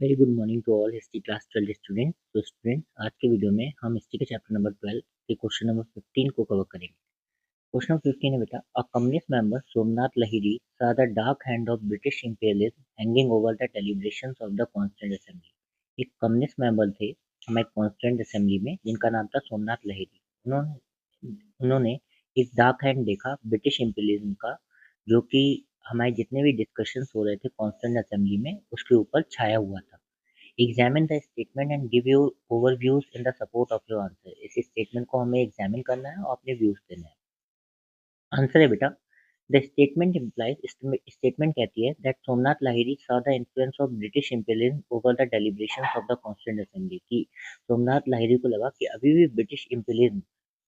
Very good morning to all history class 12 student. तो student, आज के वीडियो में हम हिस्ट्री के चैप्टर नंबर 12 के क्वेश्चन नंबर 15 को कवर करेंगे। क्वेश्चन नंबर 15 है बेटा, a communist member Somnath Lahiri saw the dark hand of British imperialism hanging over the deliberations of the Constituent Assembly। एक कम्युनिस्ट मेंबर थे हमारे कॉन्स्टिट्यूएंट असेंबली में जिनका नाम था सोमनाथ लाहिरी। उन्होंने उन्होंने एक डार्क हैंड देखा ब्रिटिश इंपीरियलिज्म का, जो कि हमारे जितने भी डिस्कशंस हो रहे थे कॉन्स्टिट्यूएंट असेंबली में उसके ऊपर छाया हुआ था। Examine the statement and give your overviews in the support of your answer. इस स्टेटमेंट को हमें एग्जामिन करना है और अपने व्यूज देने हैं। आंसर है बेटा, द स्टेटमेंट इम्प्लाइज, स्टेटमेंट कहती है that Somnath Lahiri saw the influence of British imperialism over the deliberations of the Constituent Assembly। कि सोमनाथ लाहिरी को लगा कि अभी भी ब्रिटिश imperialism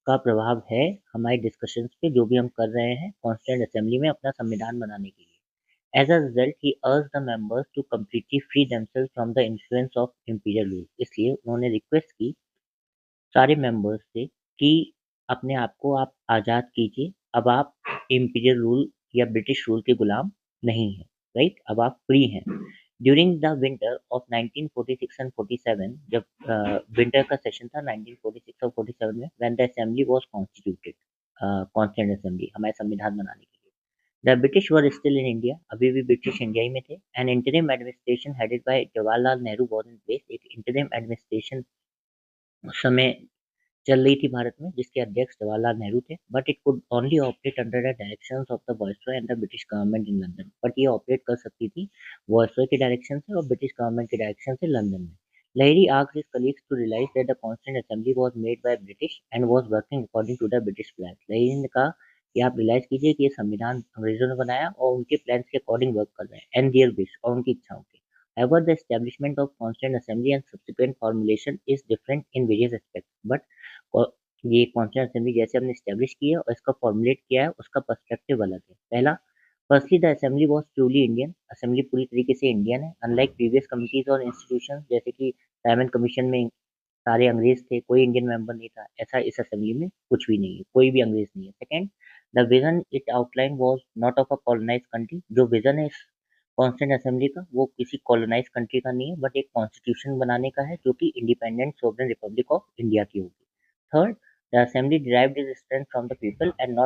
का प्रभाव है हमारे डिस्कशंस पे, जो भी हम कर रहे हैं कॉन्स्टिट्यूएंट असेंबली में अपना संविधान बनाने के लिए। As a result, he urged the members to completely free themselves from the influence of imperial rule। इसलिए उन्होंने रिक्वेस्ट की सारे मेंबर्स से कि अपने आप को आप आज़ाद कीजिए, अब आप इंपीरियल रूल या ब्रिटिश रूल के गुलाम नहीं हैं, राइट? अब आप फ्री हैं। During the winter of 1946 and 47, जब विंटर का सेशन था 1946 और 47 में, when the assembly was constituted, constituent assembly हमारे संविधान बनाने के लिए, the British were still in India, अभी भी ब्रिटिश इंडिया ही में थे। And interim administration headed by Jawaharlal Nehru was in place. एक इंटरिम एडमिनिस्ट्रेशन उस समय चल रही थी भारत में, जिसके अध्यक्ष जवाहरलाल नेहरू थे। But it could only operate under the directions of the viceroy and the British government in London. But ये ऑपरेट कर सकती थी वायसरॉय के डायरेक्शन से और ब्रिटिश गवर्नमेंट के डायरेक्शन से लंदन में। Lahiri asked his colleagues to realize that the Constituent Assembly was made by British and was working according to the British plan। Lahiri ने कहा कि आप रियलाइज कीजिए कि ये संविधान अंग्रेजों ने बनाया और उनके प्लान्स के अकॉर्डिंग वर्क कर रहे हैं, एंड देयर विश, और उनकी इच्छाओं के। However, the establishment of Constituent Assembly and subsequent formulation is different in various aspects। But ये कॉन्स्टिट्यूएंट असेंबली जैसे हमने स्टैब्लिश किया और इसका फॉर्मुलेट किया है, उसका पर्सपेक्टिव अलग है। पहला, firstly the assembly was truly Indian. Assembly पूरी तरीके से इंडियन है, अनलाइक प्रीवियस कमिटीज और इंस्टीट्यूशंस, जैसे कि साइमन कमीशन में सारे अंग्रेज थे, कोई इंडियन मेंबर नहीं था। ऐसा इस असेंबली में कुछ भी नहीं है, कोई भी अंग्रेज नहीं है। Second, the vision it outline was not of a colonised country. जो विजन है इस कॉन्स्टिट्यूएंट असेंबली का, वो किसी कॉलोनाइज्ड कंट्री का नहीं है, बट एक कॉन्स्टिट्यूशन बनाने का है जो कि independent sovereign Republic of India की होगी। Third, the assembly derived its strength from the people and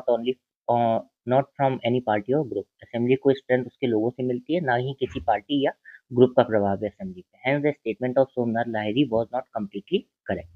not from any party or group। Assembly को स्ट्रेंथ उसके लोगों से मिलती है, ना ही किसी पार्टी या ग्रुप का प्रभाव है असेंबली पे। Hence the statement of Somnath Lahiri was not completely correct।